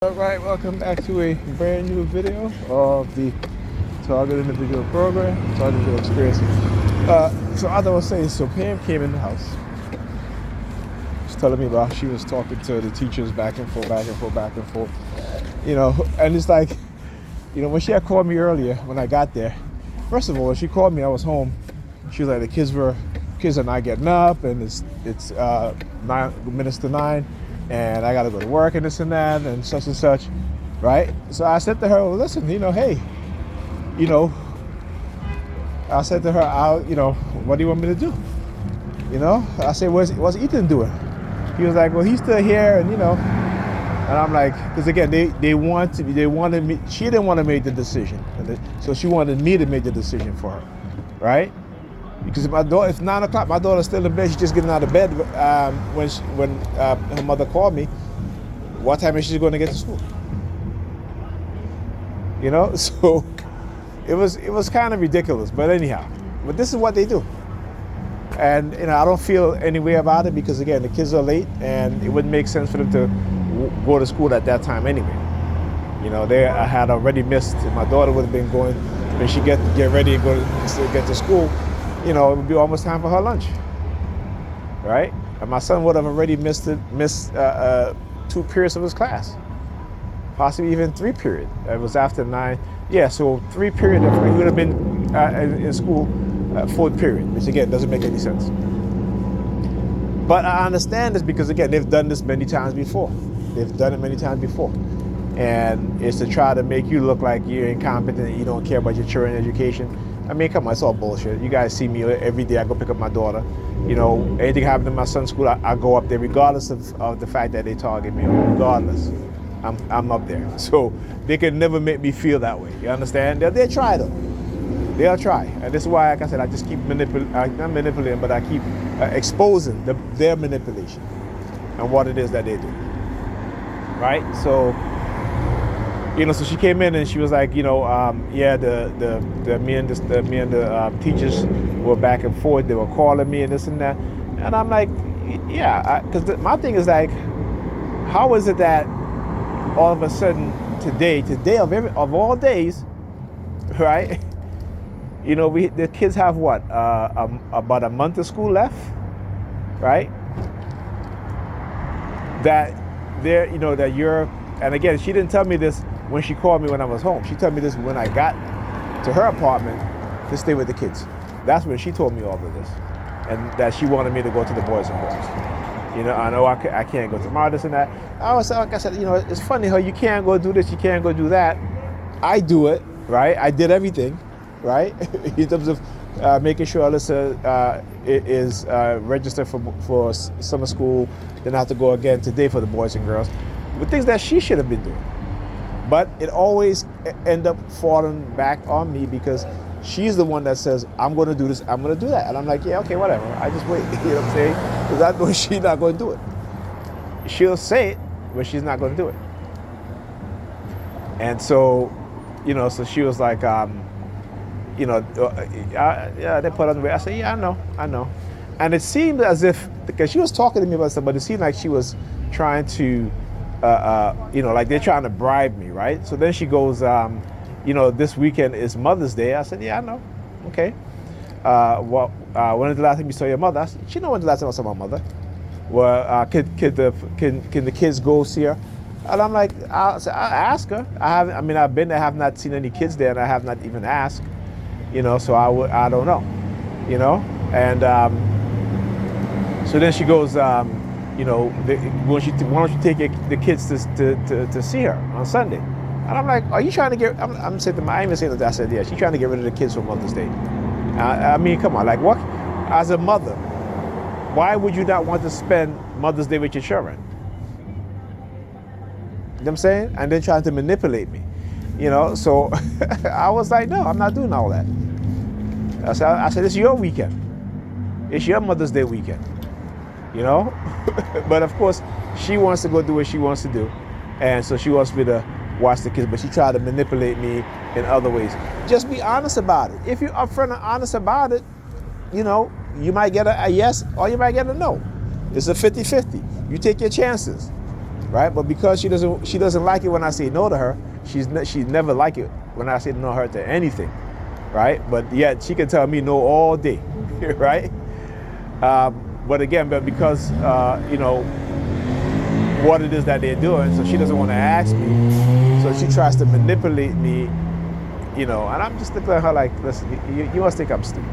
Alright, welcome back to a brand new video of the Target Individual Program, Target Individual Experience. So as I was saying, so Pam came in the house. She's telling me about she was talking to the teachers back and forth, back and forth, back and forth. And it's like, when she had called me earlier when I got there, first of all, when she called me, I was home. She was like, the kids are not getting up, and it's 9 minutes to 9. And I got to go to work and this and that and such, right? So I said to her, well, listen, hey, I said to her, what do you want me to do? I said, what's Ethan doing? He was like, well, he's still here, and I'm like, because again, they wanted me, she didn't want to make the decision. So she wanted me to make the decision for her, right? Because my daughter, it's 9 o'clock, my daughter's still in bed. She's just getting out of bed when her mother called me. What time is she going to get to school? So it was kind of ridiculous. But anyhow, but this is what they do, and I don't feel any way about it because again, the kids are late, and it wouldn't make sense for them to go to school at that time anyway. I had already missed. My daughter would have been going when she get ready and get to school. It would be almost time for her lunch, right? And my son would have already missed 2 periods of his class, possibly even 3 periods. It was after 9. Yeah, so 3 periods. He would have been in school 4th period, which again doesn't make any sense. But I understand this because again, they've done this many times before. They've done it many times before. And it's to try to make you look like you're incompetent and you don't care about your children's education. I mean, come on, it's all bullshit. You guys see me every day. I go pick up my daughter. Anything happens in my son's school, I go up there regardless of the fact that they target me. Regardless, I'm up there. So they can never make me feel that way. You understand? They'll try though. They'll try. And this is why, like I said, I just keep not manipulating, but I keep exposing their manipulation and what it is that they do. Right? So. So she came in and she was like, me and the teachers were back and forth. They were calling me and this and that, and I'm like, yeah, because my thing is like, how is it that all of a sudden today of all days, right? The kids have what about a month of school left, right? That that you're, and again, she didn't tell me this when she called me when I was home. She told me this when I got to her apartment to stay with the kids. That's when she told me all of this, and that she wanted me to go to the boys and girls. I know I can't go tomorrow, this and that. Like I said, it's funny how you can't go do this, you can't go do that. I do it, right? I did everything, right? In terms of making sure Alyssa is registered for summer school, then I have to go again today for the boys and girls. With things that she should have been doing. But it always end up falling back on me because she's the one that says, I'm going to do this, I'm going to do that. And I'm like, yeah, okay, whatever. I just wait, you know what I'm saying? Because I know she's not going to do it. She'll say it, but she's not going to do it. And so, so she was like, yeah, they put on the way. I said, yeah, I know. And it seemed as if, because she was talking to me about stuff, but it seemed like she was trying to, like they're trying to bribe me, right? So then she goes, this weekend is Mother's Day. I said, yeah, I know. Okay. When is the last time you saw your mother? I said, she know when the last time I saw my mother. Well, can the kids go see her? And I'm like, I'll ask her. I've been there, have not seen any kids there, and I have not even asked. So I don't know. And so then she goes, why don't you take the kids to see her on Sunday? And I'm like, are you trying to get, I'm saying to my, I even saying that, I said, yeah, she's trying to get rid of the kids for Mother's Day. I mean, come on, like what? As a mother, why would you not want to spend Mother's Day with your children? You know what I'm saying? And then trying to manipulate me, so I was like, no, I'm not doing all that. I said, it's your weekend. It's your Mother's Day weekend. But of course, she wants to go do what she wants to do. And so she wants me to watch the kids, but she tried to manipulate me in other ways. Just be honest about it. If you're upfront and honest about it, you might get a yes or you might get a no. It's a 50-50. You take your chances. right? But because she doesn't like it when I say no to her, she's never like it when I say no to her to anything, right? But yet she can tell me no all day, right? But again, because you know what it is that they're doing, so she doesn't want to ask me, so she tries to manipulate me, you know. And I'm just looking at her like, listen, you must think I'm stupid.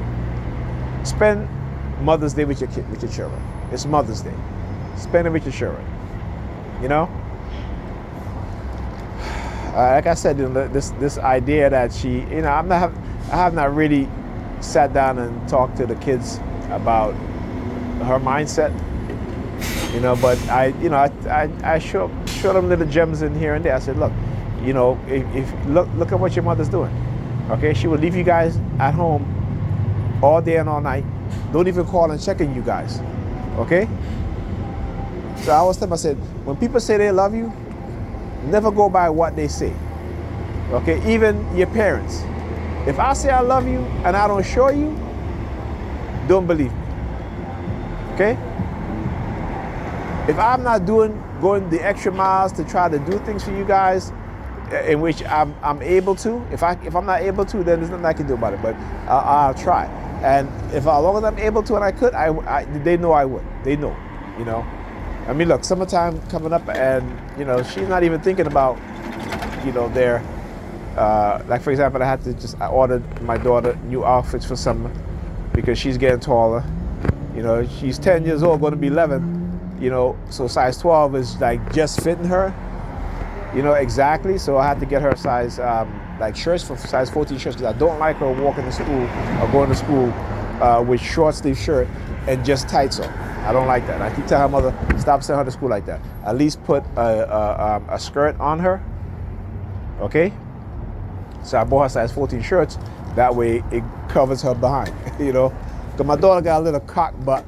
Spend Mother's Day with your children. It's Mother's Day. Spend it with your children. You know. Like I said, you know, this idea that she, you know, I have not really sat down and talked to the kids about her mindset, you know, but I show them little gems in here and there. I said, look, you know, if look at what your mother's doing. Okay, she will leave you guys at home all day and all night. Don't even call and check on you guys. Okay? So I always tell them, I said, when people say they love you, never go by what they say. Okay, even your parents. If I say I love you and I don't show you, don't believe me. Okay? If I'm not going the extra miles to try to do things for you guys, in which I'm able to, if I'm not able to, then there's nothing I can do about it. But I'll try. And if as long as I'm able to and I could, they know I would. They know, you know. I mean, look, summertime coming up, and you know, she's not even thinking about, you know, their. Like for example, I ordered my daughter new outfits for summer because she's getting taller. You know, she's 10 years old, going to be 11. You know, so size 12 is like just fitting her. You know, exactly. So I had to get her size like shirts for size 14 shirts because I don't like her walking to school or going to school with short sleeve shirt and just tights on. I don't like that. I keep telling her mother, stop sending her to school like that. At least put a skirt on her. Okay. So I bought her size 14 shirts. That way it covers her behind, you know. Because my daughter got a little cock butt.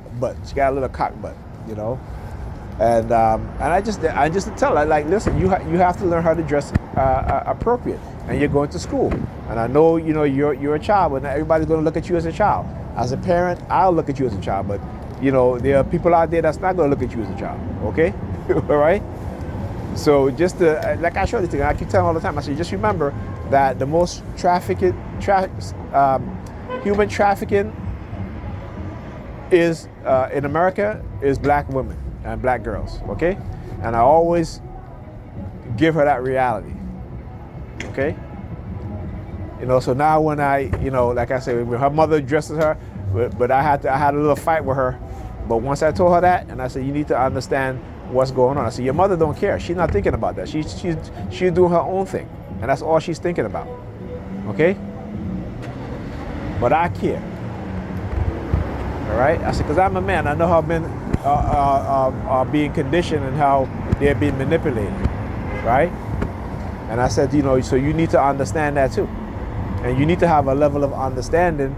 She got a little cock butt, you know. And I just tell her, like, listen, you have to learn how to dress appropriate. And you're going to school. And I know, you know, you're a child, but not everybody's going to look at you as a child. As a parent, I'll look at you as a child. But, you know, there are people out there that's not going to look at you as a child, okay? All right? So just like I show you thing, I keep telling all the time, I say, just remember that the most human trafficking is in America is black women and black girls, okay? And I always give her that reality, okay? You know, so now when you know, like I said, when her mother dresses her, but I had a little fight with her. But once I told her that, and I said, you need to understand what's going on. I said, your mother don't care. She's not thinking about that. She's doing her own thing. And that's all she's thinking about, okay? But I care, all right? I said, because I'm a man. I know how men are being conditioned and how they're being manipulated, right? And I said, you know, so you need to understand that too. And you need to have a level of understanding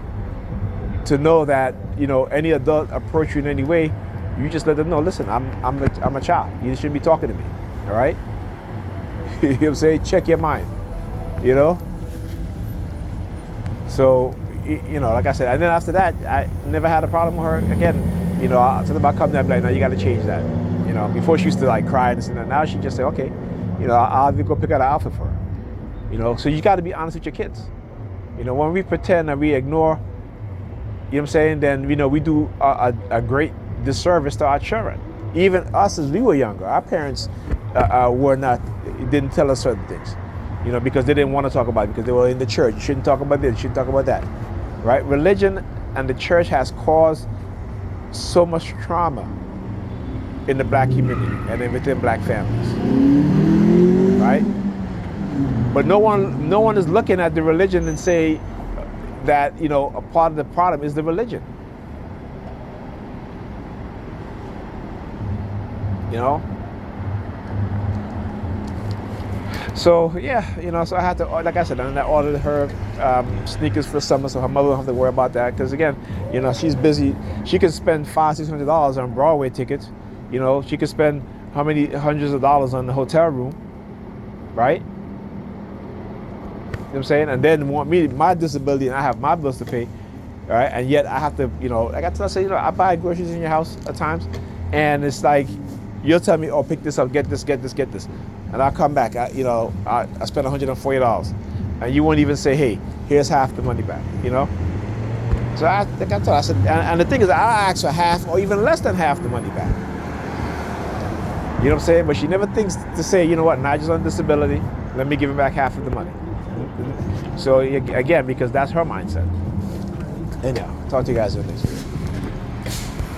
to know that, you know, any adult approach you in any way, you just let them know, listen, I'm a child. You shouldn't be talking to me, all right? You know what I'm saying? Check your mind, you know? So, you know, like I said, and then after that, I never had a problem with her again. You know, something about coming there and be like, no, you got to change that. You know, before she used to like cry and this and that. Now she just say, okay, you know, I'll even go pick out an outfit for her. You know, so you got to be honest with your kids. You know, when we pretend and we ignore, you know what I'm saying, then, you know, we do a great disservice to our children. Even us as we were younger, our parents didn't tell us certain things, you know, because they didn't want to talk about it, because they were in the church. You shouldn't talk about this, you shouldn't talk about that, right? Religion and the church has caused so much trauma in the black community and within black families, right? But no one is looking at the religion and say that, you know, a part of the problem is the religion. You know? So yeah, you know, so I had to, like I said, and I ordered her sneakers for summer, so her mother don't have to worry about that. Because again, you know, she's busy. She could spend $500-$600 on Broadway tickets. You know, she could spend how many hundreds of dollars on the hotel room, right? You know what I'm saying? And then want me, my disability, and I have my bills to pay, right? And yet I have to, you know, like I say, you know, I buy groceries in your house at times, and it's like, You'll tell me, oh, pick this up, get this, and I'll come back. I spent $140, and you won't even say, hey, here's half the money back. So I told her, I said, and the thing is, I'll ask for half or even less than half the money back. You know what I'm saying? But she never thinks to say, you know what, Nigel's on disability, let me give him back half of the money. So again, because that's her mindset. Anyhow, talk to you guys in the next video.